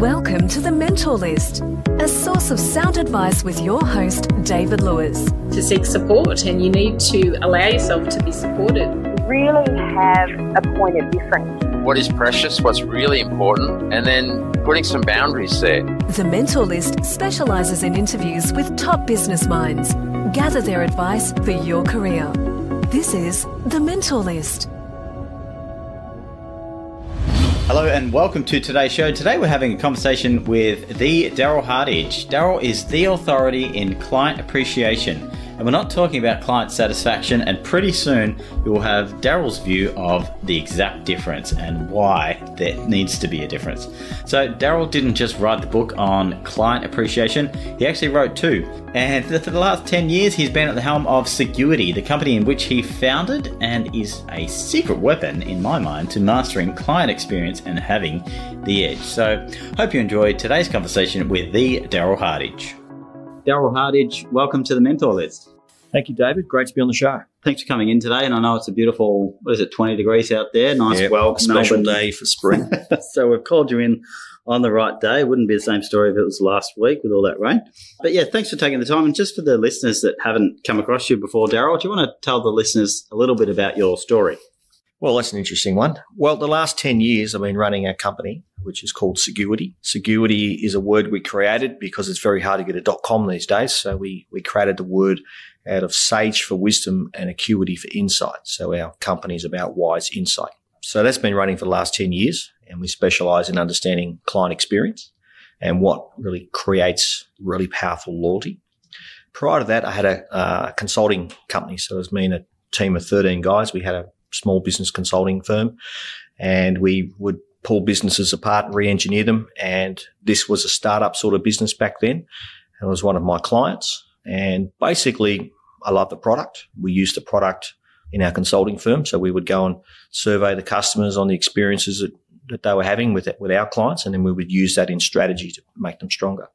Welcome to The Mentor List, a source of sound advice with your host, David Lewis. To seek support, and you need to allow yourself to be supported. Really have a point of difference. What is precious, what's really important, and then putting some boundaries there. The Mentor List specialises in interviews with top business minds. Gather their advice for your career. This is The Mentor List. Hello and welcome to today's show. Today we're having a conversation with the Darrell Hardidge. Darrell is the authority in client appreciation. And we're not talking about client satisfaction, and pretty soon we will have Darrell's view of the exact difference and why there needs to be a difference. So Darrell didn't just write the book on client appreciation, he actually wrote two. And for the last 10 years he's been at the helm of Seguity, the company in which he founded and is a secret weapon in my mind to mastering client experience and having the edge. So hope you enjoyed today's conversation with the Darrell Hardidge. Darrell Hardidge, welcome to the Mentor List. Thank you, David. Great to be on the show. Thanks for coming in today. And I know it's a beautiful, 20 degrees out there? Nice, well, special day for spring. So we've called you in on the right day. It wouldn't be the same story if it was last week with all that rain. But yeah, thanks for taking the time. And just for the listeners that haven't come across you before, Darrell, do you want to tell the listeners a little bit about your story? Well, that's an interesting one. Well, the last 10 years I've been running a company which is called Seguity. Seguity is a word we created because it's very hard to get a .com these days. So we created the word out of sage for wisdom and acuity for insight. So our company is about wise insight. So that's been running for the last 10 years, and we specialize in understanding client experience and what really creates really powerful loyalty. Prior to that, I had a consulting company. So it was me and a team of 13 guys. We had a small business consulting firm, and we would pull businesses apart and re-engineer them. And this was a startup sort of business back then. It was one of my clients. And basically, I love the product. We used the product in our consulting firm. So we would go and survey the customers on the experiences that they were having with our clients. And then we would use that in strategy to make them stronger.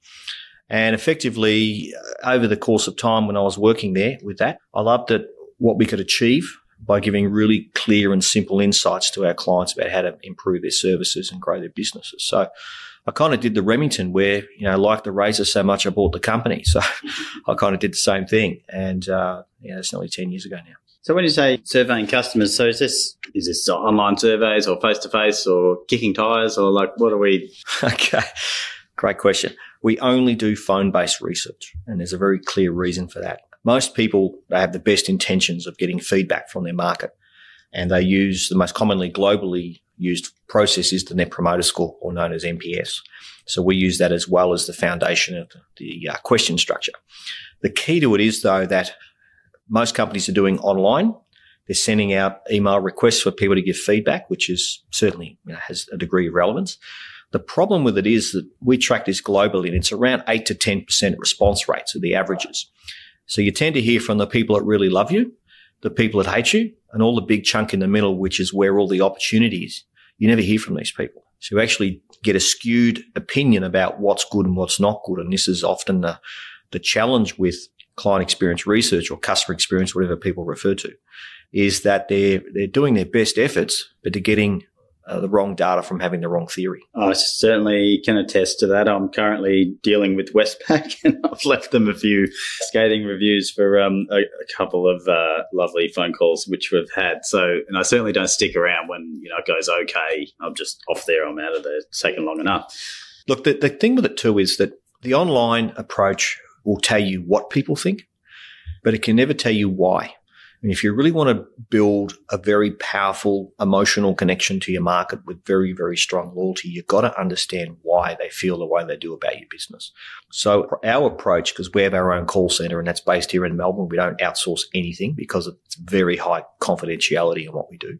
And effectively, over the course of time when I was working there with that, I loved what we could achieve by giving really clear and simple insights to our clients about how to improve their services and grow their businesses. So I kind of did the Remington where, like the razor so much, I bought the company. So I kind of did the same thing. And, it's nearly 10 years ago now. So when you say surveying customers, so is this online surveys or face-to-face or kicking tires or what are we? Okay. Great question. We only do phone-based research, and there's a very clear reason for that. Most people, they have the best intentions of getting feedback from their market, and they use the most commonly globally used process is the Net Promoter Score, or known as NPS. So we use that as well as the foundation of the question structure. The key to it is, though, that most companies are doing online. They're sending out email requests for people to give feedback, which is certainly has a degree of relevance. The problem with it is that we track this globally, and it's around 8 to 10% response rates are the averages. So you tend to hear from the people that really love you, the people that hate you, and all the big chunk in the middle, which is where all the opportunity is. You never hear from these people. So you actually get a skewed opinion about what's good and what's not good. And this is often the challenge with client experience research or customer experience, whatever people refer to, is that they're doing their best efforts, but they're getting the wrong data from having the wrong theory. I certainly can attest to that. I'm currently dealing with Westpac, and I've left them a few scathing reviews for a couple of lovely phone calls which we've had. So, and I certainly don't stick around when it goes okay. I'm just off there. I'm out of there. It's taken long enough. Look, the thing with it too is that the online approach will tell you what people think, but it can never tell you why. And if you really want to build a very powerful emotional connection to your market with very, very strong loyalty, you've got to understand why they feel the way they do about your business. So our approach, because we have our own call center and that's based here in Melbourne, we don't outsource anything because it's very high confidentiality in what we do.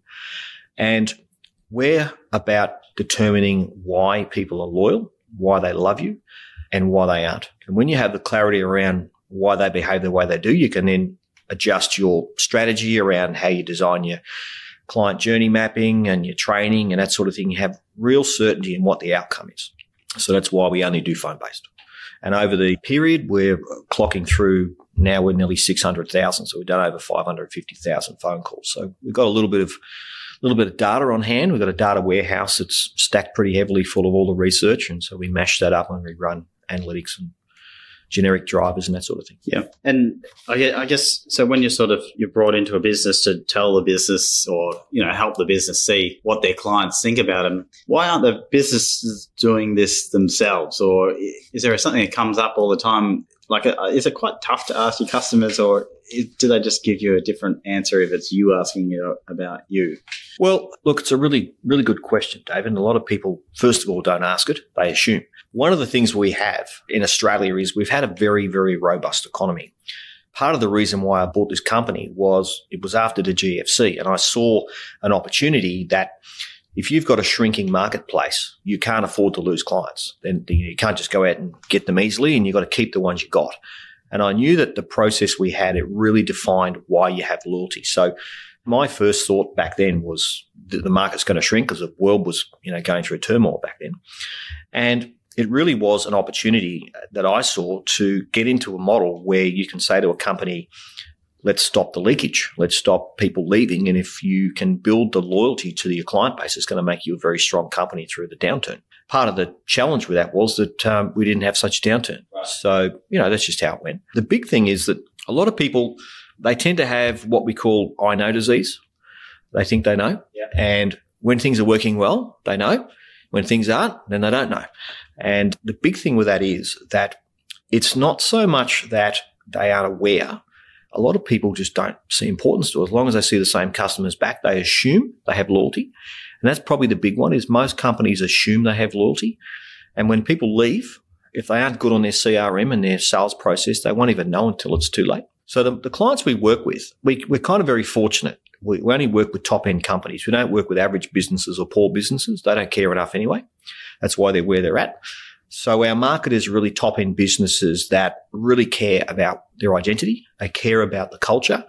And we're about determining why people are loyal, why they love you, and why they aren't. And when you have the clarity around why they behave the way they do, you can then adjust your strategy around how you design your client journey mapping and your training and that sort of thing. You have real certainty in what the outcome is. So that's why we only do phone-based. And over the period, we're clocking through, now we're nearly 600,000. So we've done over 550,000 phone calls. So we've got a little bit of little bit of data on hand. We've got a data warehouse that's stacked pretty heavily full of all the research. And so we mash that up and we run analytics and generic drivers and that sort of thing. Yeah. And I guess, so when you're brought into a business to tell the business or, help the business see what their clients think about them, why aren't the businesses doing this themselves? Or is there something that comes up all the time? Like, is it quite tough to ask your customers, or do they just give you a different answer if it's you asking about you? Well, look, it's a really, really good question, David. And a lot of people, first of all, don't ask it. They assume. One of the things we have in Australia is we've had a very, very robust economy. Part of the reason why I bought this company was it was after the GFC, and I saw an opportunity that if you've got a shrinking marketplace, you can't afford to lose clients. Then you can't just go out and get them easily, and you've got to keep the ones you got. And I knew that the process we had, it really defined why you have loyalty. So my first thought back then was that the market's going to shrink because the world was, going through turmoil back then. And it really was an opportunity that I saw to get into a model where you can say to a company, let's stop the leakage. Let's stop people leaving. And if you can build the loyalty to your client base, it's going to make you a very strong company through the downturn. Part of the challenge with that was that we didn't have such a downturn. Right. So, that's just how it went. The big thing is that a lot of people, they tend to have what we call I know disease. They think they know. Yeah. And when things are working well, they know. When things aren't, then they don't know. And the big thing with that is that it's not so much that they aren't aware. A lot of people just don't see importance to it. As long as they see the same customers back, they assume they have loyalty. And that's probably the big one, is most companies assume they have loyalty. And when people leave, if they aren't good on their CRM and their sales process, they won't even know until it's too late. So the clients we work with, we're kind of very fortunate. We only work with top-end companies. We don't work with average businesses or poor businesses. They don't care enough anyway. That's why they're where they're at. So our market is really top-end businesses that really care about their identity. They care about the culture.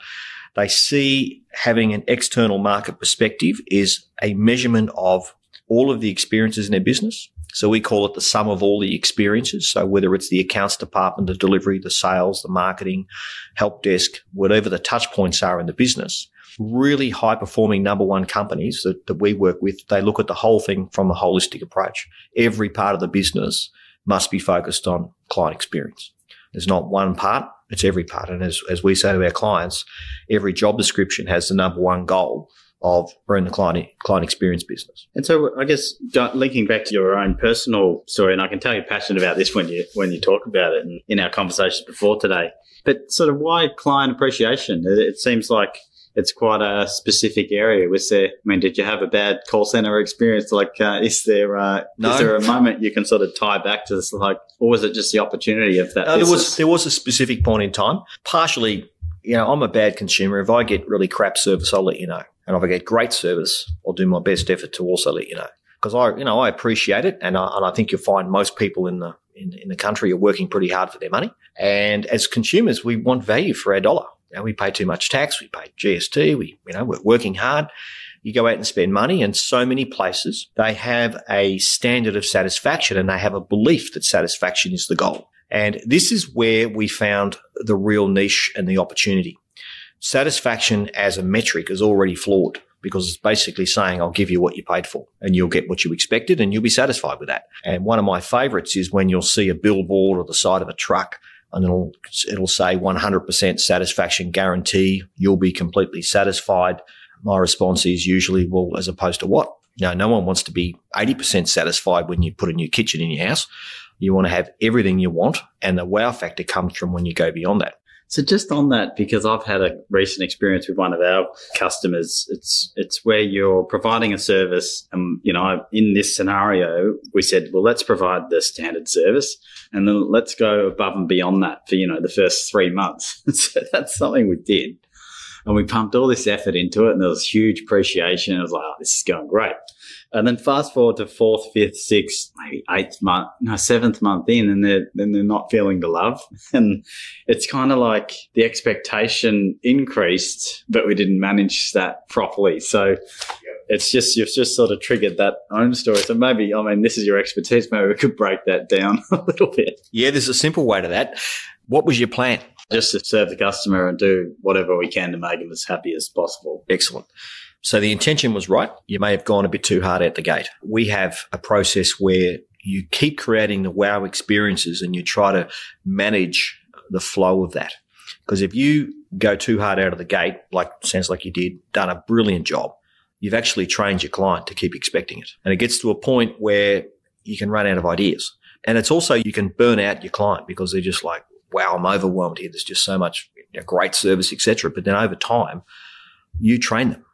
They see having an external market perspective is a measurement of all of the experiences in their business. So we call it the sum of all the experiences. So whether it's the accounts department, the delivery, the sales, the marketing, help desk, whatever the touch points are in the business, really high-performing number one companies that we work with, they look at the whole thing from a holistic approach. Every part of the business must be focused on client experience. There's not one part, it's every part. And as we say to our clients, every job description has the number one goal of we're in the client experience business. And so I guess linking back to your own personal story, and I can tell you're passionate about this when you talk about it in our conversations before today, but sort of why client appreciation? It seems like it's quite a specific area. Did you have a bad call center experience? Like, is there a moment you can sort of tie back to this, like, or was it just the opportunity of that? There was a specific point in time. Partially, I'm a bad consumer. If I get really crap service, I'll let you know. And if I get great service, I'll do my best effort to also let you know. Because I appreciate it, and I think you'll find most people in the country are working pretty hard for their money. And as consumers, we want value for our dollar. We pay too much tax. We pay GST. We're working hard. You go out and spend money, and so many places, they have a standard of satisfaction, and they have a belief that satisfaction is the goal. And this is where we found the real niche and the opportunity. Satisfaction as a metric is already flawed, because it's basically saying, I'll give you what you paid for and you'll get what you expected and you'll be satisfied with that. And one of my favorites is when you'll see a billboard or the side of a truck, and it'll say 100% satisfaction guarantee. You'll be completely satisfied. My response is usually, well, as opposed to what? No one wants to be 80% satisfied when you put a new kitchen in your house. You want to have everything you want, and the wow factor comes from when you go beyond that. So just on that, because I've had a recent experience with one of our customers, it's where you're providing a service. And, in this scenario, we said, well, let's provide the standard service and then let's go above and beyond that for, the first 3 months. So that's something we did. And we pumped all this effort into it, and there was huge appreciation. I was like, oh, this is going great. And then fast forward to 4th, 5th, 6th, maybe 7th month in, and they're not feeling the love. And it's kind of like the expectation increased, but we didn't manage that properly. So you've just sort of triggered that own story. So maybe, this is your expertise. Maybe we could break that down a little bit. Yeah, there's a simple way to that. What was your plan? Just to serve the customer and do whatever we can to make them as happy as possible. Excellent. So the intention was right. You may have gone a bit too hard out the gate. We have a process where you keep creating the wow experiences and you try to manage the flow of that. Because if you go too hard out of the gate, like sounds like you did, done a brilliant job, you've actually trained your client to keep expecting it. And it gets to a point where you can run out of ideas. And it's also you can burn out your client because they're just like, wow, I'm overwhelmed here. There's just so much great service, etc. But then over time, you train them.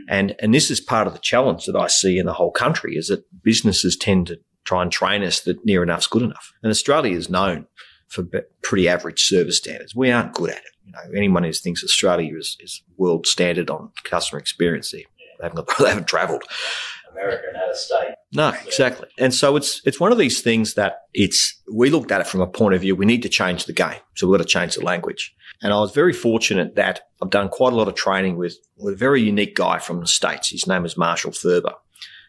And this is part of the challenge that I see in the whole country is that businesses tend to try and train us that near enough's good enough. And Australia is known for pretty average service standards. We aren't good at it. Anyone who thinks Australia is world standard on customer experience, they haven't travelled. American out of state. No, exactly. And so it's one of these things that we looked at it from a point of view, we need to change the game. So we've got to change the language. And I was very fortunate that I've done quite a lot of training with a very unique guy from the States. His name is Marshall Thurber.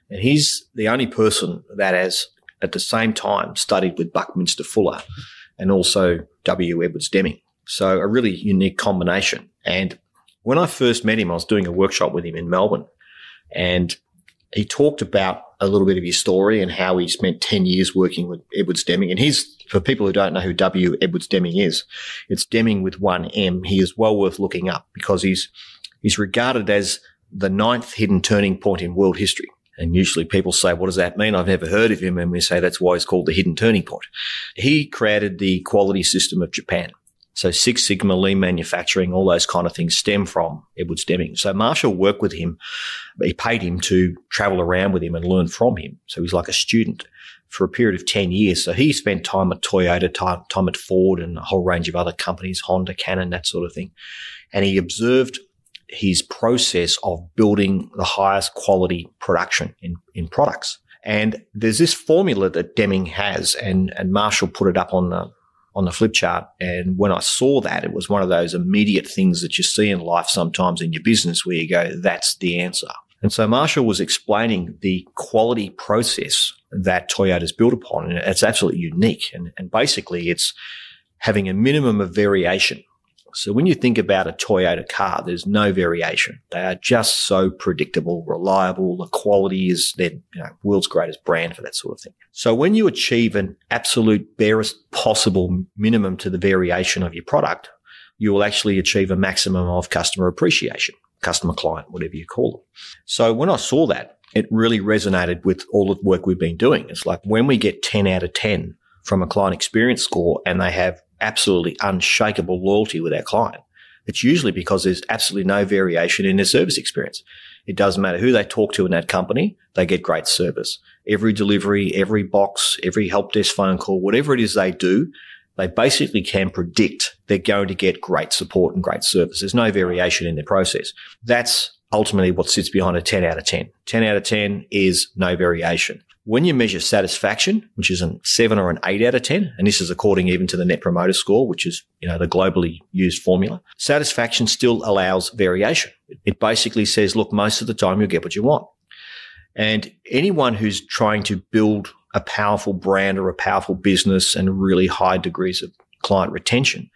And he's the only person that has at the same time studied with Buckminster Fuller and also W. Edwards Deming. So a really unique combination. And when I first met him, I was doing a workshop with him in Melbourne. And he talked about a little bit of his story and how he spent 10 years working with Edwards Deming. And for people who don't know who W. Edwards Deming is, it's Deming with one M. He is well worth looking up because he's regarded as the 9th hidden turning point in world history. And usually people say, what does that mean? I've never heard of him. And we say that's why he's called the hidden turning point. He created the quality system of Japan. So Six Sigma, lean manufacturing, all those kind of things stem from Edwards Deming. So Marshall worked with him. He paid him to travel around with him and learn from him. So he's like a student for a period of 10 years. So he spent time at Toyota, time at Ford and a whole range of other companies, Honda, Canon, that sort of thing. And he observed his process of building the highest quality production in products. And there's this formula that Deming has, and Marshall put it up on the flip chart. And when I saw that, it was one of those immediate things that you see in life sometimes in your business where you go, that's the answer. And so Marshall was explaining the quality process that Toyota's built upon, and it's absolutely unique. And basically it's having a minimum of variation. So when you think about a Toyota car, there's no variation. They are just so predictable, reliable. The quality is their world's greatest brand for that sort of thing. So when you achieve an absolute barest possible minimum to the variation of your product, you will actually achieve a maximum of customer appreciation, customer client, whatever you call them. So when I saw that, it really resonated with all the work we've been doing. It's like when we get 10 out of 10 from a client experience score and they have absolutely unshakable loyalty with our client, it's usually because there's absolutely no variation in their service experience. It doesn't matter who they talk to in that company, they get great service. Every delivery, every box, every help desk phone call, whatever it is they do, they basically can predict they're going to get great support and great service. There's no variation in their process. That's ultimately what sits behind a 10 out of 10. 10 out of 10 is no variation. When you measure satisfaction, which is a 7 or an 8 out of 10, and this is according even to the Net Promoter Score, which is, the globally used formula, satisfaction still allows variation. It basically says, look, most of the time you'll get what you want. And anyone who's trying to build a powerful brand or a powerful business and really high degrees of client retention,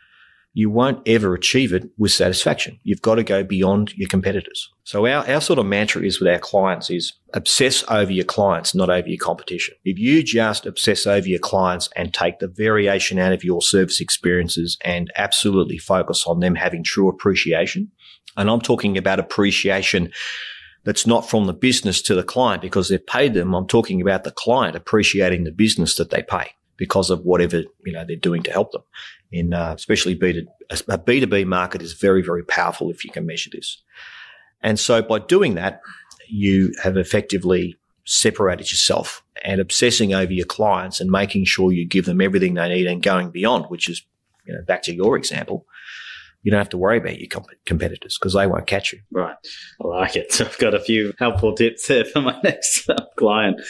you won't ever achieve it with satisfaction. You've got to go beyond your competitors. So our sort of mantra is with our clients is obsess over your clients, not over your competition. If you just obsess over your clients and take the variation out of your service experiences and absolutely focus on them having true appreciation, and I'm talking about appreciation that's not from the business to the client because they've paid them. I'm talking about the client appreciating the business that they pay because of whatever, they're doing to help them. In especially a B2B market is very, very powerful if you can measure this. And so by doing that, you have effectively separated yourself and obsessing over your clients and making sure you give them everything they need and going beyond, which is, back to your example, you don't have to worry about your competitors because they won't catch you. Right. I like it. So I've got a few helpful tips there for my next client.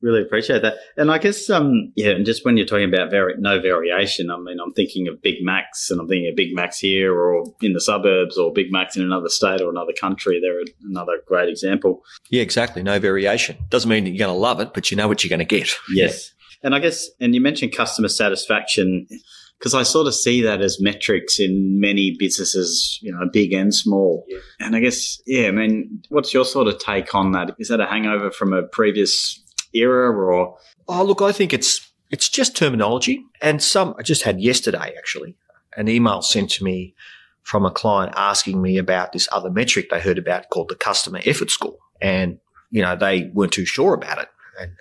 Really appreciate that. And I guess, and just when you're talking about no variation, I mean, I'm thinking of Big Macs, and I'm thinking of Big Macs here or in the suburbs or Big Macs in another state or another country. They're another great example. Yeah, exactly. No variation. Doesn't mean that you're going to love it, but you know what you're going to get. Yes. And I guess, and you mentioned customer satisfaction. Because I sort of see that as metrics in many businesses, big and small. Yeah. And I guess, what's your sort of take on that? Is that a hangover from a previous era or? Oh, look, I think it's just terminology. And I just had yesterday, actually, an email sent to me from a client asking me about this other metric they heard about called the customer effort score. And, they weren't too sure about it.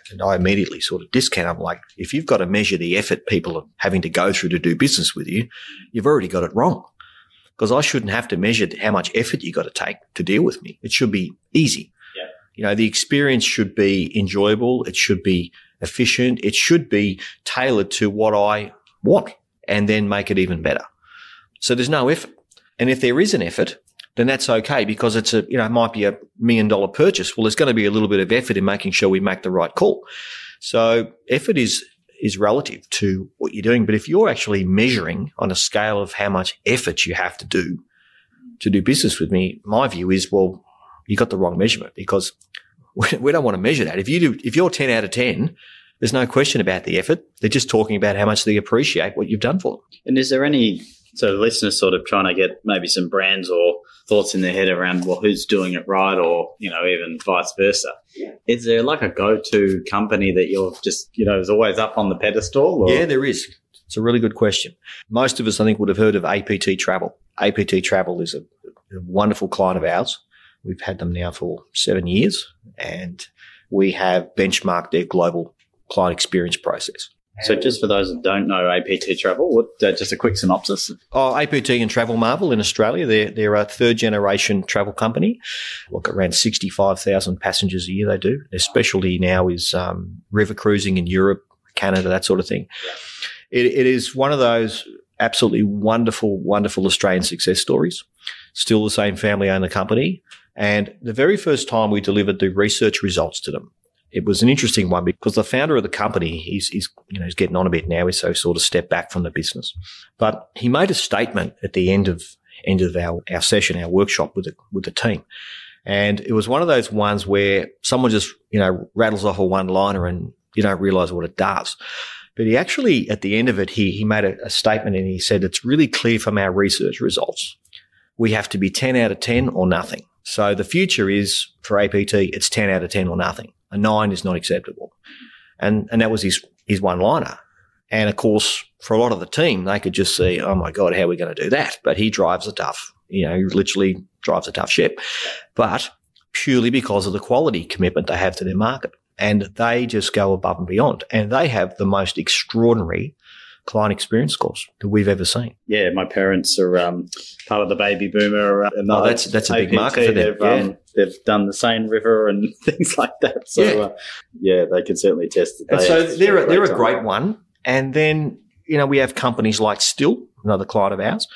And I immediately sort of discount. I'm like, if you've got to measure the effort people are having to go through to do business with you, you've already got it wrong. Because I shouldn't have to measure how much effort you got to take to deal with me. It should be easy. Yeah. The experience should be enjoyable. It should be efficient. It should be tailored to what I want and then make it even better. So there's no effort. And if there is an effort, then that's okay because it's it might be $1 million purchase. Well, there's going to be a little bit of effort in making sure we make the right call. So effort is relative to what you're doing. But if you're actually measuring on a scale of how much effort you have to do business with me, my view is, well, you got the wrong measurement because we don't want to measure that. If you're 10 out of 10, there's no question about the effort. They're just talking about how much they appreciate what you've done for them. And is there any sort of listeners sort of trying to get maybe some brands or thoughts in their head around, well, who's doing it right or, even vice versa? Yeah. Is there like a go-to company that you're just, is always up on the pedestal? Or? Yeah, there is. It's a really good question. Most of us, I think, would have heard of APT Travel. APT Travel is a wonderful client of ours. We've had them now for 7 years and we have benchmarked their global client experience process. So just for those that don't know APT Travel, just a quick synopsis. APT and Travel Marvel in Australia, they're a third-generation travel company. Look, around 65,000 passengers a year they do. Their specialty now is river cruising in Europe, Canada, that sort of thing. Yeah. It is one of those absolutely wonderful, wonderful Australian success stories. Still the same family-owned company. And the very first time we delivered the research results to them, it was an interesting one because the founder of the company, he's getting on a bit now. He's sort of stepped back from the business. But he made a statement at the end of our session, our workshop with the team. And it was one of those ones where someone just, rattles off a one-liner and you don't realize what it does. But he actually, at the end of it, he made a statement and he said, it's really clear from our research results. We have to be 10 out of 10 or nothing. So the future is, for APT, it's 10 out of 10 or nothing. A 9 is not acceptable. And that was his one-liner. And, of course, for a lot of the team, they could just see, oh, my God, how are we going to do that? But he drives a tough, he literally drives a tough ship. But purely because of the quality commitment they have to their market. And they just go above and beyond. And they have the most extraordinary client experience scores that we've ever seen. Yeah, my parents are part of the baby boomer. That's a big market for them. They've done the Seine River and things like that. So, they can certainly test it. And so they're a great one. And then, we have companies like Still, another client of ours.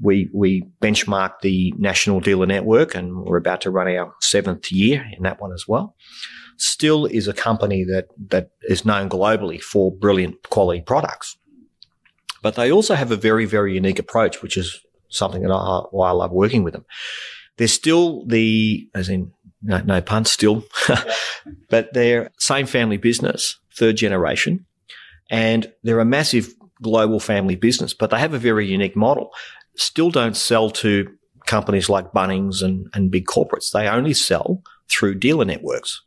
We benchmark the National Dealer Network and we're about to run our 7th year in that one as well. Still is a company that is known globally for brilliant quality products. But they also have a very, very unique approach, which is something that why I love working with them. They're still as in, no pun, still, but they're same family business, third generation, and they're a massive global family business, but they have a very unique model. Still don't sell to companies like Bunnings and big corporates. They only sell through dealer networks.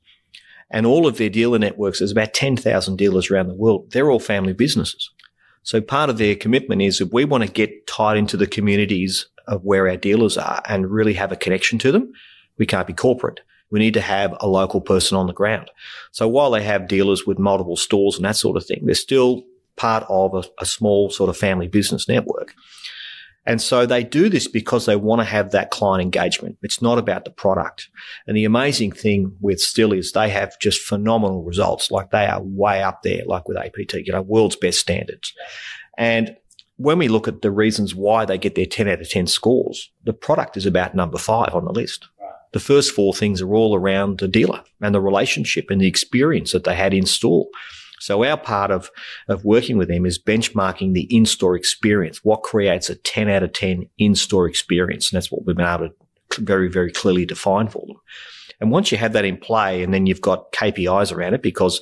And all of their dealer networks, there's about 10,000 dealers around the world. They're all family businesses. So part of their commitment is if we want to get tied into the communities of where our dealers are and really have a connection to them, we can't be corporate. We need to have a local person on the ground. So while they have dealers with multiple stores and that sort of thing, they're still part of a small sort of family business network. And so they do this because they want to have that client engagement. It's not about the product. And the amazing thing with Still is they have just phenomenal results. Like they are way up there, like with APT, world's best standards. And when we look at the reasons why they get their 10 out of 10 scores, the product is about number 5 on the list. The first 4 things are all around the dealer and the relationship and the experience that they had in store. So our part of working with them is benchmarking the in-store experience. What creates a 10 out of 10 in-store experience? And that's what we've been able to very, very clearly define for them. And once you have that in play and then you've got KPIs around it, because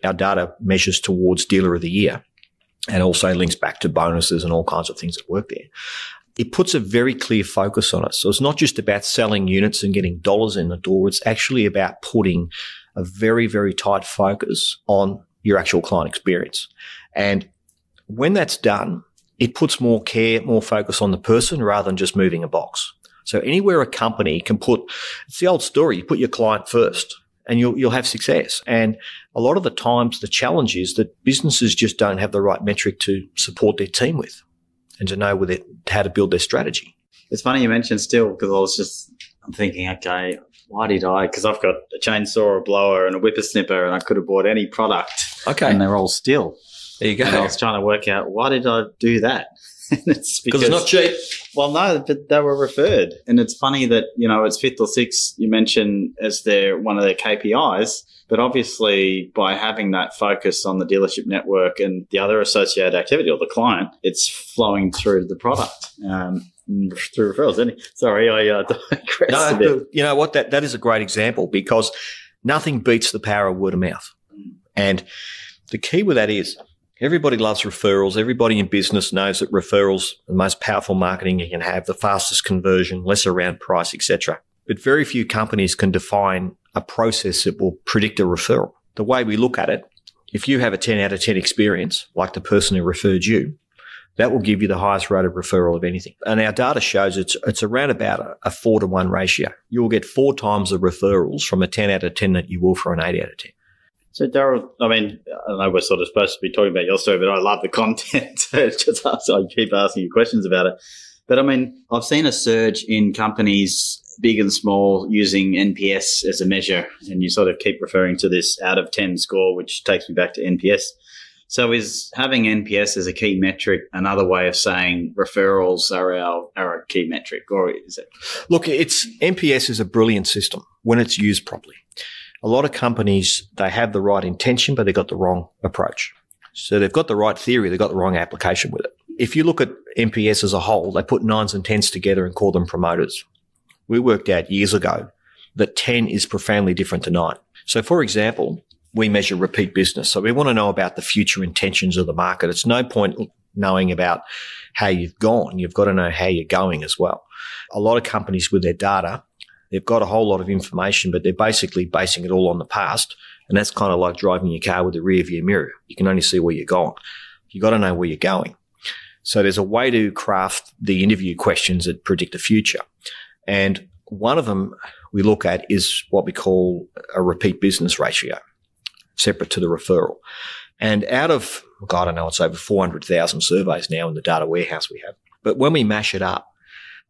our data measures towards Dealer of the Year. and also links back to bonuses and all kinds of things that work there. It puts a very clear focus on it. So it's not just about selling units and getting dollars in the door. It's actually about putting a very, very tight focus on your actual client experience. And when that's done, it puts more care, more focus on the person rather than just moving a box. So anywhere a company can put, it's the old story, you put your client first and you'll have success. And a lot of the times the challenge is that businesses just don't have the right metric to support their team with and to know how to build their strategy. It's funny you mentioned still, because I'm thinking, okay, why did I? Because I've got a chainsaw, a blower, and a whippersnipper, and I could have bought any product. Okay. And they're all still. There you go. And I was trying to work out, why did I do that? It's because it's not cheap. Well, no, but they were referred. And it's funny that, it's fifth or sixth you mentioned as one of their KPIs. But obviously, by having that focus on the dealership network and the other associated activity or the client, it's flowing through the product through referrals. Sorry, I digressed a bit. You know what? That is a great example, because nothing beats the power of word of mouth. And the key with that is everybody loves referrals. Everybody in business knows that referrals are the most powerful marketing you can have, the fastest conversion, less around price, etc. But very few companies can define a process that will predict a referral. The way we look at it, if you have a 10 out of 10 experience, like the person who referred you, that will give you the highest rate of referral of anything. And our data shows it's around about a 4-to-1 ratio. You will get 4 times the referrals from a 10 out of 10 that you will for an 8 out of 10. So, Darrell, I know we're sort of supposed to be talking about your story, but I love the content. So I keep asking you questions about it. But, I've seen a surge in companies, big and small, using NPS as a measure. And you sort of keep referring to this out of 10 score, which takes me back to NPS. So is having NPS as a key metric another way of saying referrals are a key metric, or is it? Look, NPS is a brilliant system when it's used properly. A lot of companies, they have the right intention, but they've got the wrong approach. So they've got the right theory, they've got the wrong application with it. If you look at NPS as a whole, they put 9s and 10s together and call them promoters. We worked out years ago that 10 is profoundly different to 9. So, for example, we measure repeat business. So we want to know about the future intentions of the market. It's no point knowing about how you've gone. You've got to know how you're going as well. A lot of companies with their data, they've got a whole lot of information, but they're basically basing it all on the past. And that's kind of like driving your car with a rear view mirror. You can only see where you're going. You've got to know where you're going. So there's a way to craft the interview questions that predict the future. And one of them we look at is what we call a repeat business ratio, separate to the referral. And out of, I don't know, it's over 400,000 surveys now in the data warehouse we have. But when we mash it up,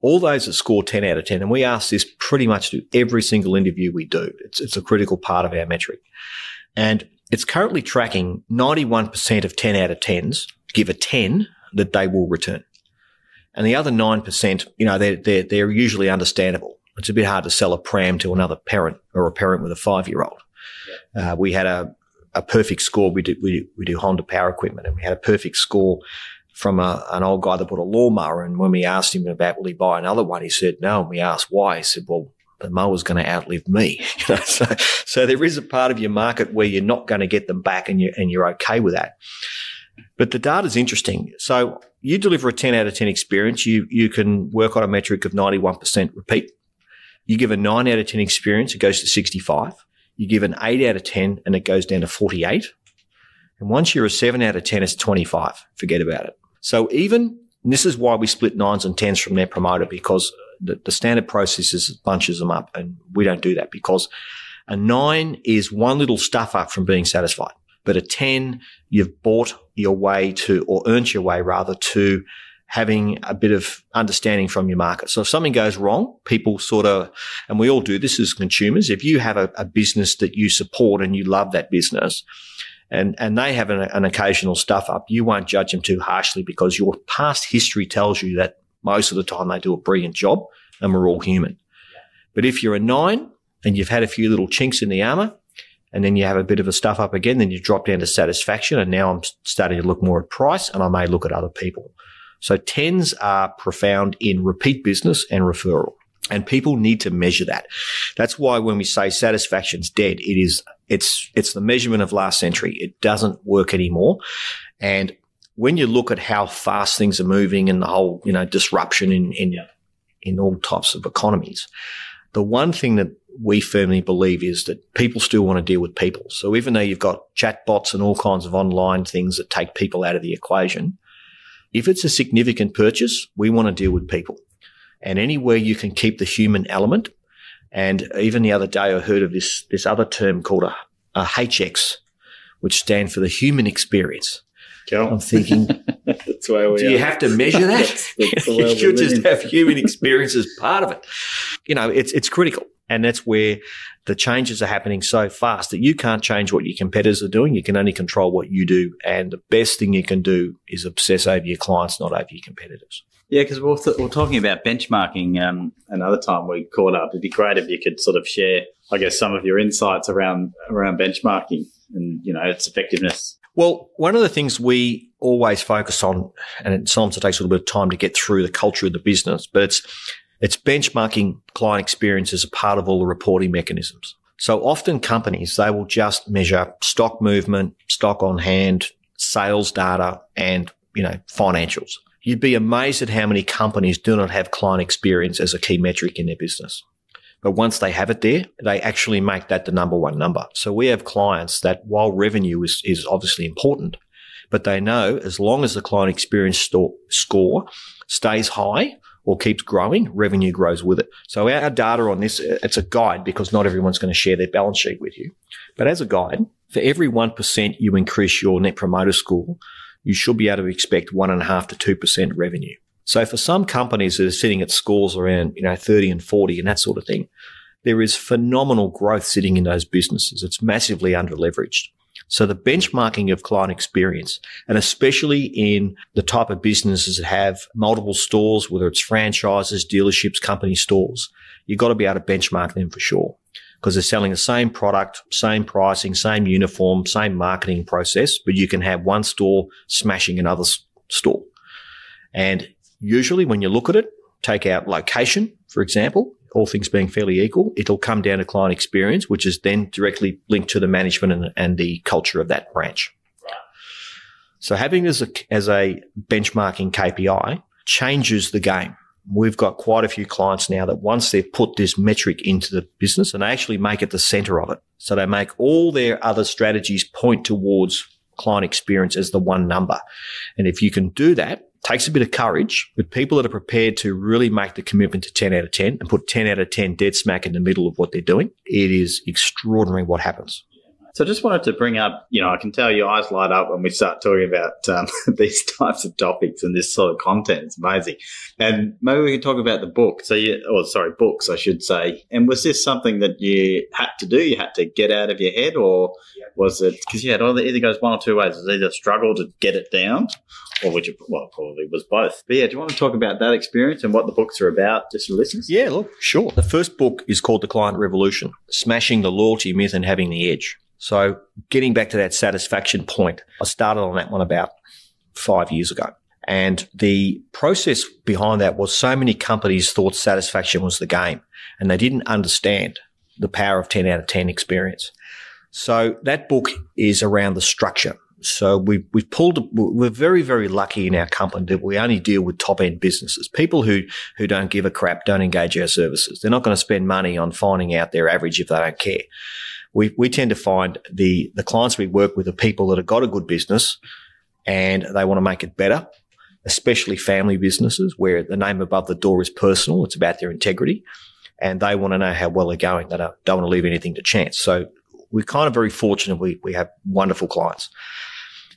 all those that score 10 out of 10, and we ask this pretty much to every single interview we do. It's a critical part of our metric. And it's currently tracking 91% of 10 out of 10s give a 10 that they will return. And the other 9%, they're usually understandable. It's a bit hard to sell a pram to another parent or a parent with a 5-year-old. We had a perfect score. We do Honda power equipment, and we had a perfect score from an old guy that bought a lawnmower. And when we asked him about, will he buy another one? He said no. And we asked why. He said, well, the mower's going to outlive me. So there is a part of your market where you're not going to get them back, and you're okay with that. But the data's interesting. So you deliver a 10 out of 10 experience. You can work on a metric of 91% repeat. You give a 9 out of 10 experience, it goes to 65. You give an 8 out of 10 and it goes down to 48. And once you're a 7 out of 10, it's 25. Forget about it. So and this is why we split 9s and 10s from Net Promoter, because the standard processes bunches them up, and we don't do that, because a 9 is one little stuff up from being satisfied. But a 10, you've bought your way to, or earned your way rather, to having a bit of understanding from your market. So if something goes wrong, people and we all do this as consumers, if you have a business that you support and you love that business, and they have an occasional stuff up, you won't judge them too harshly, because your past history tells you that most of the time they do a brilliant job, and we're all human. But if you're a 9 and you've had a few little chinks in the armour, and then you have a bit of a stuff up again, then you drop down to satisfaction, and now I'm starting to look more at price, and I may look at other people. So 10s are profound in repeat business and referral, and people need to measure that. That's why when we say satisfaction's dead, it's the measurement of last century. It doesn't work anymore. And when you look at how fast things are moving and the whole, disruption in all types of economies, the one thing that we firmly believe is that people still want to deal with people. So even though you've got chatbots and all kinds of online things that take people out of the equation, if it's a significant purchase, we want to deal with people. And anywhere you can keep the human element, and even the other day I heard of this other term called a HX, which stands for the human experience. Cool. I'm thinking, that's where we do you have to measure that? You should just have human experience as part of it. It's critical. And that's where the changes are happening so fast that you can't change what your competitors are doing. You can only control what you do. And the best thing you can do is obsess over your clients, not over your competitors. Yeah, because we're talking about benchmarking another time we caught up. It'd be great if you could sort of share, I guess, some of your insights around benchmarking and, its effectiveness. Well, one of the things we always focus on, and sometimes it takes a little bit of time to get through the culture of the business, but it's benchmarking client experience as a part of all the reporting mechanisms. So often companies, they will just measure stock movement, stock on hand, sales data, and, financials. You'd be amazed at how many companies do not have client experience as a key metric in their business. But once they have it there, they actually make that the number one number. So we have clients that while revenue is obviously important, but they know as long as the client experience score stays high or keeps growing, revenue grows with it. So our data on this, it's a guide because not everyone's going to share their balance sheet with you. But as a guide, for every 1% you increase your net promoter score, you should be able to expect 1.5% to 2% revenue. So for some companies that are sitting at scores around, 30 and 40 and that sort of thing, there is phenomenal growth sitting in those businesses. It's massively under-leveraged. So the benchmarking of client experience, and especially in the type of businesses that have multiple stores, whether it's franchises, dealerships, company stores, you've got to be able to benchmark them for sure because they're selling the same product, same pricing, same uniform, same marketing process, but you can have one store smashing another store. And usually when you look at it, take out location, for example, all things being fairly equal, it'll come down to client experience, which is then directly linked to the management and the culture of that branch. So having this as a benchmarking KPI changes the game. We've got quite a few clients now that once they've put this metric into the business and they actually make it the center of it. So they make all their other strategies point towards client experience as the one number. And if you can do that, takes a bit of courage, but people that are prepared to really make the commitment to 10 out of 10 and put 10 out of 10 dead smack in the middle of what they're doing, it is extraordinary what happens. So I just wanted to bring up, I can tell your eyes light up when we start talking about these types of topics and this sort of content. It's amazing. And maybe we can talk about the book. Books, I should say. And was this something that you had to do? You had to get out of your head, or was it because you had either goes one or two ways? It was either struggle to get it down, or probably was both. But yeah, do you want to talk about that experience and what the books are about, just for listeners? Yeah, look, sure. The first book is called The Client Revolution, Smashing the Loyalty Myth and Having the Edge. So getting back to that satisfaction point, I started on that one about 5 years ago. And the process behind that was so many companies thought satisfaction was the game and they didn't understand the power of 10 out of 10 experience. So that book is around the structure. So we're very, very lucky in our company that we only deal with top end businesses, people who don't give a crap, don't engage our services. They're not going to spend money on finding out their average if they don't care. We tend to find the clients we work with are people that have got a good business and they want to make it better, especially family businesses where the name above the door is personal. It's about their integrity and they want to know how well they're going. They don't want to leave anything to chance. So we're kind of very fortunate. We have wonderful clients.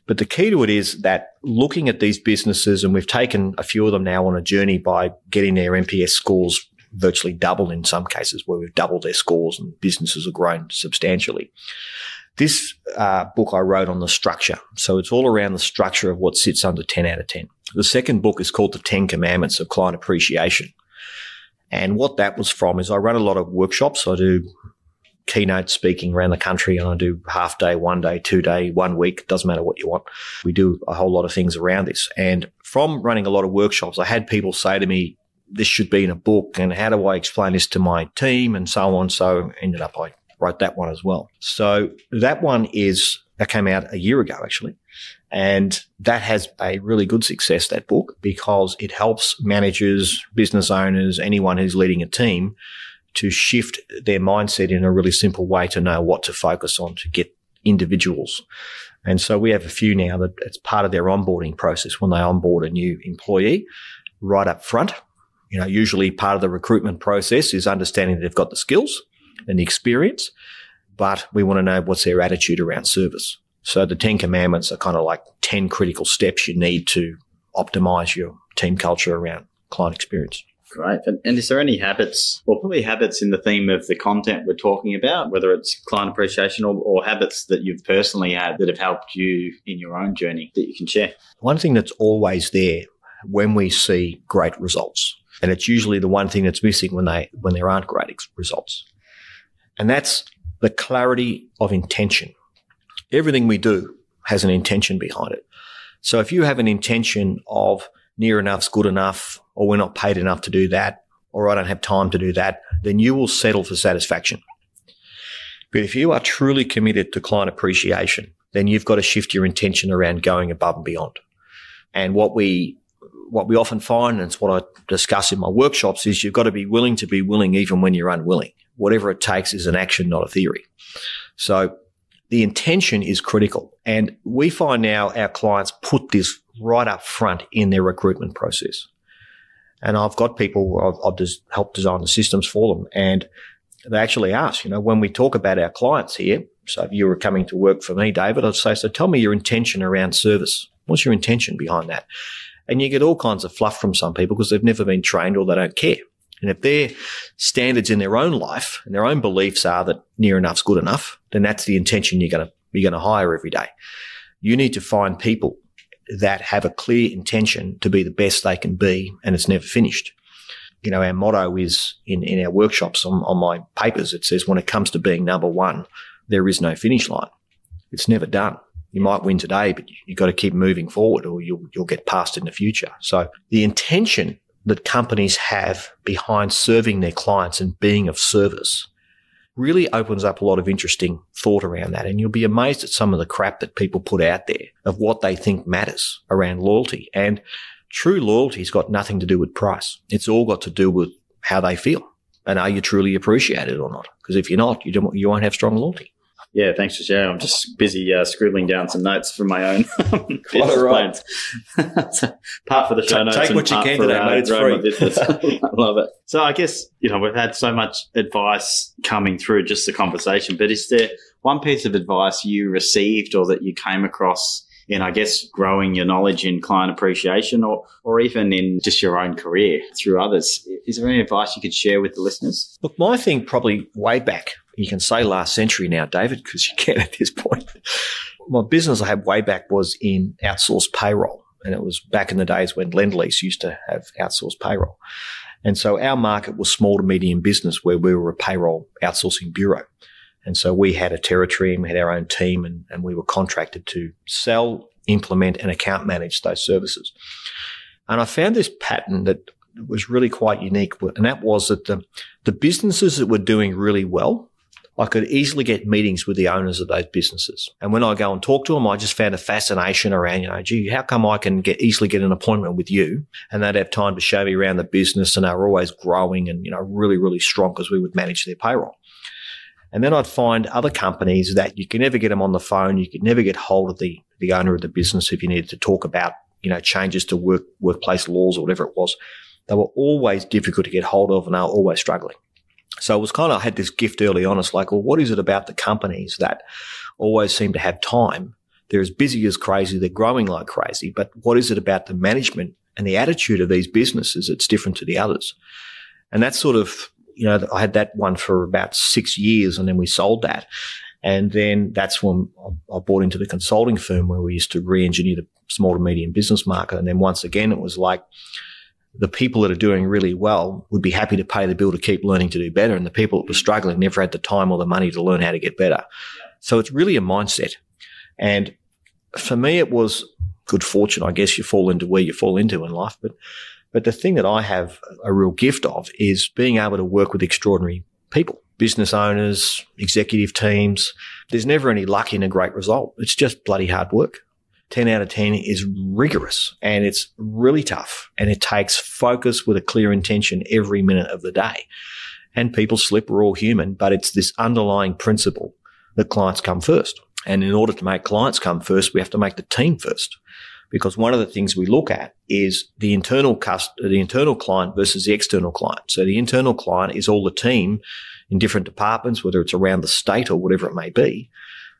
But the key to it is that looking at these businesses, and we've taken a few of them now on a journey by getting their NPS scores virtually double in some cases where we've doubled their scores and businesses have grown substantially. This book I wrote on the structure. So it's all around the structure of what sits under 10 out of 10. The second book is called The 10 Commandments of Client Appreciation. And what that was from is I run a lot of workshops. I do keynote speaking around the country and I do half day, 1 day, 2 day, 1 week. Doesn't matter what you want. We do a whole lot of things around this. And from running a lot of workshops, I had people say to me, this should be in a book and how do I explain this to my team and so on. So ended up I wrote that one as well. So that one is That came out a year ago, actually. And that has a really good success, that book, because it helps managers, business owners, anyone who's leading a team to shift their mindset in a really simple way to know what to focus on to get individuals. And so we have a few now that it's part of their onboarding process when they onboard a new employee right up front. Usually part of the recruitment process is understanding that they've got the skills and the experience, but we want to know what's their attitude around service. So the 10 commandments are kind of like 10 critical steps you need to optimize your team culture around client experience. Great. And is there any habits, or probably habits in the theme of the content we're talking about, whether it's client appreciation or habits that you've personally had that have helped you in your own journey that you can share? One thing that's always there when we see great results, and it's usually the one thing that's missing when there aren't great results, and that's the clarity of intention. Everything we do has an intention behind it. So if you have an intention of near enough's good enough, or we're not paid enough to do that, or I don't have time to do that, then you will settle for satisfaction. But if you are truly committed to client appreciation, then you've got to shift your intention around going above and beyond. And what we often find, and it's what I discuss in my workshops, is you've got to be willing even when you're unwilling. Whatever it takes is an action, not a theory. So the intention is critical. And we find now our clients put this right up front in their recruitment process. And I've got people, I've just helped design the systems for them. And they actually ask, when we talk about our clients here, so if you were coming to work for me, David, I'd say, so tell me your intention around service. What's your intention behind that? And you get all kinds of fluff from some people because they've never been trained or they don't care. And if their standards in their own life and their own beliefs are that near enough's good enough, then that's the intention you're going to hire every day. You need to find people that have a clear intention to be the best they can be, and it's never finished. Our motto is in our workshops on my papers, it says, when it comes to being number one, there is no finish line. It's never done. You might win today, but you've got to keep moving forward or you'll get past in the future. So the intention that companies have behind serving their clients and being of service really opens up a lot of interesting thought around that. And you'll be amazed at some of the crap that people put out there of what they think matters around loyalty. And true loyalty's got nothing to do with price. It's all got to do with how they feel. And are you truly appreciated or not? Because if you're not, you won't have strong loyalty. Yeah, thanks for sharing. I'm just busy scribbling down some notes from my own business plans. Part for the show notes. Take what you can today, mate. It's free. I love it. So I guess, we've had so much advice coming through just the conversation, but is there one piece of advice you received or that you came across in, I guess, growing your knowledge in client appreciation or even in just your own career through others? Is there any advice you could share with the listeners? Look, my thing probably way back, you can say last century now, David, because you can at this point. My business I had way back was in outsourced payroll. And it was back in the days when Lend-Lease used to have outsourced payroll. And so our market was small to medium business where we were a payroll outsourcing bureau. And so we had a territory and we had our own team and we were contracted to sell, implement and account manage those services. And I found this pattern that was really quite unique. And that was that the businesses that were doing really well, I could easily get meetings with the owners of those businesses. And when I go and talk to them, I just found a fascination around, gee, how come I can easily get an appointment with you? And they'd have time to show me around the business and they were always growing and, really, really strong because we would manage their payroll. And then I'd find other companies that you could never get them on the phone. You could never get hold of the owner of the business if you needed to talk about, changes to workplace laws or whatever it was. They were always difficult to get hold of and they were always struggling. So it was I had this gift early on. It's like, well, what is it about the companies that always seem to have time? They're as busy as crazy. They're growing like crazy. But what is it about the management and the attitude of these businesses that's different to the others? And that's sort of, I had that one for about 6 years and then we sold that. And then that's when I bought into the consulting firm where we used to re-engineer the small to medium business market. And then once again, it was like the people that are doing really well would be happy to pay the bill to keep learning to do better. And the people that were struggling never had the time or the money to learn how to get better. So it's really a mindset. And for me, it was good fortune. I guess you fall into where you fall into in life. But the thing that I have a real gift of is being able to work with extraordinary people. business owners, executive teams. There's never any luck in a great result. It's just bloody hard work. 10 out of 10 is rigorous and it's really tough, and it takes focus with a clear intention every minute of the day. And people slip, we're all human, but it's this underlying principle that clients come first. And in order to make clients come first, we have to make the team first. Because one of the things we look at is the internal client versus the external client. So the internal client is all the team in different departments, whether it's around the state or whatever it may be.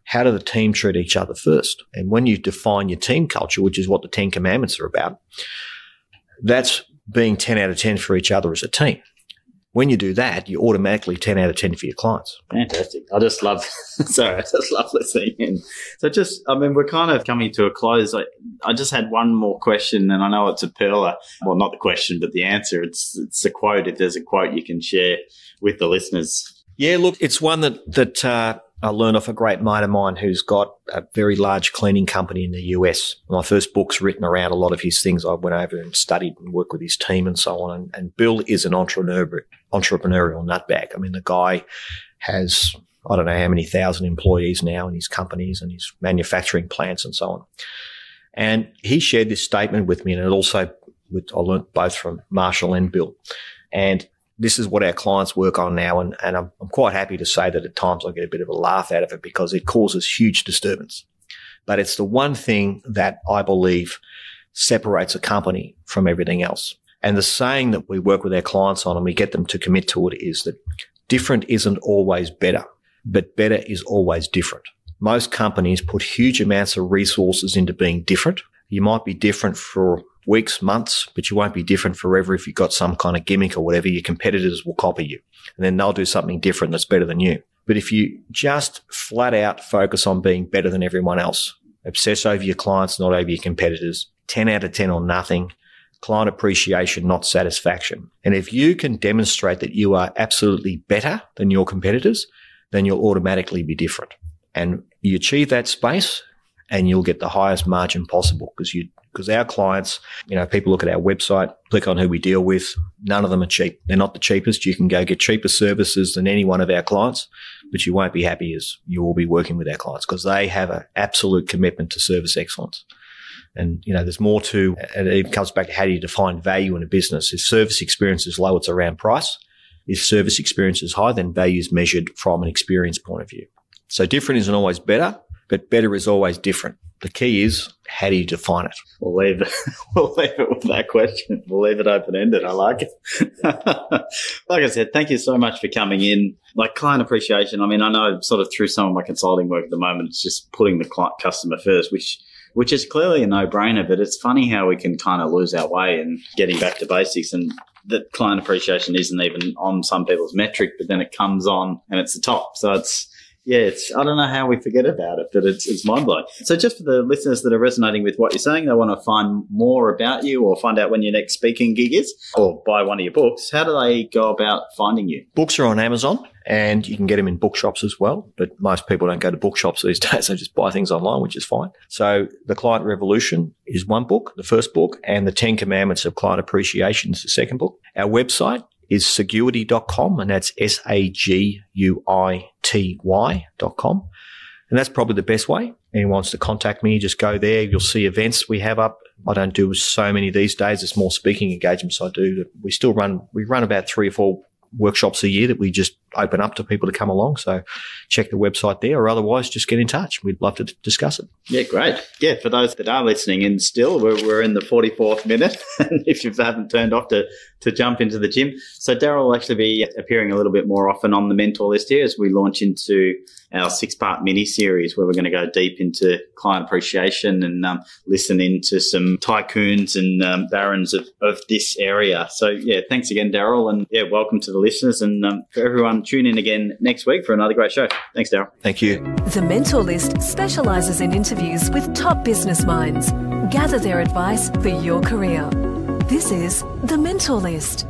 How do the team treat each other first? And when you define your team culture, which is what the 10 Commandments are about, that's being 10 out of 10 for each other as a team. When you do that, you're automatically 10 out of 10 for your clients. Fantastic. I just love listening in. So we're kind of coming to a close. I just had one more question, and I know it's a perler. Well, not the question, but the answer. It's a quote. If there's a quote you can share with the listeners. Yeah, look, it's one that I learned off a great mate of mine who's got a very large cleaning company in the US. My first book's written around a lot of his things. I went over and studied and worked with his team and so on. And Bill is an entrepreneurial nutbag. I mean, the guy has, I don't know how many thousand employees now in his companies and his manufacturing plants and so on. And he shared this statement with me, and it also, I learned both from Marshall and Bill. And this is what our clients work on now, and I'm quite happy to say that at times I get a bit of a laugh out of it because it causes huge disturbance. But it's the one thing that I believe separates a company from everything else. And the saying that we work with our clients on and we get them to commit to it is that different isn't always better, but better is always different. Most companies put huge amounts of resources into being different. You might be different for weeks, months, but you won't be different forever. If you've got some kind of gimmick or whatever, your competitors will copy you and then they'll do something different that's better than you. But if you just flat out focus on being better than everyone else, obsess over your clients, not over your competitors, 10 out of 10 or nothing, client appreciation, not satisfaction. And if you can demonstrate that you are absolutely better than your competitors, then you'll automatically be different. And you achieve that space and you'll get the highest margin possible because our clients, people look at our website, click on who we deal with. None of them are cheap. They're not the cheapest. You can go get cheaper services than any one of our clients, but you won't be happy as you will be working with our clients because they have an absolute commitment to service excellence. And, there's more to, and it comes back to how do you define value in a business. If service experience is low, it's around price. If service experience is high, then value is measured from an experience point of view. So different isn't always better, but better is always different. The key is, how do you define it? We'll leave it with that question. We'll leave it open-ended. I like it. Like I said, thank you so much for coming in. Like client appreciation, I know sort of through some of my consulting work at the moment, it's just putting the customer first, which is clearly a no-brainer, but it's funny how we can kind of lose our way in getting back to basics, and that client appreciation isn't even on some people's metric, but then it comes on and it's the top. So I don't know how we forget about it, but it's mind-blowing. So just for the listeners that are resonating with what you're saying, they want to find more about you or find out when your next speaking gig is or buy one of your books, how do they go about finding you? Books are on Amazon and you can get them in bookshops as well, but most people don't go to bookshops these days. They just buy things online, which is fine. So The Client Revolution is one book, the first book, and The 10 Commandments of Client Appreciation is the second book. Our website is seguity.com, and that's SAGUITY.com. And that's probably the best way. Anyone wants to contact me, just go there. You'll see events we have up. I don't do so many these days. It's more speaking engagements I do. We run about 3 or 4 workshops a year that we just open up to people to come along. So check the website there, or otherwise just get in touch. We'd love to discuss it. Yeah, great. Yeah, for those that are listening in still, we're in the 44th minute. If you haven't turned off to jump into the gym. So Darrell will actually be appearing a little bit more often on the mentor list here as we launch into our 6-part mini series where we're going to go deep into client appreciation and listen into some tycoons and barons of this area. So yeah, thanks again, Darrell, and yeah, welcome to the listeners, and for everyone, tune in again next week for another great show. Thanks, Darrell. Thank you. The Mentor List specialises in interviews with top business minds. Gather their advice for your career. This is The Mentor List.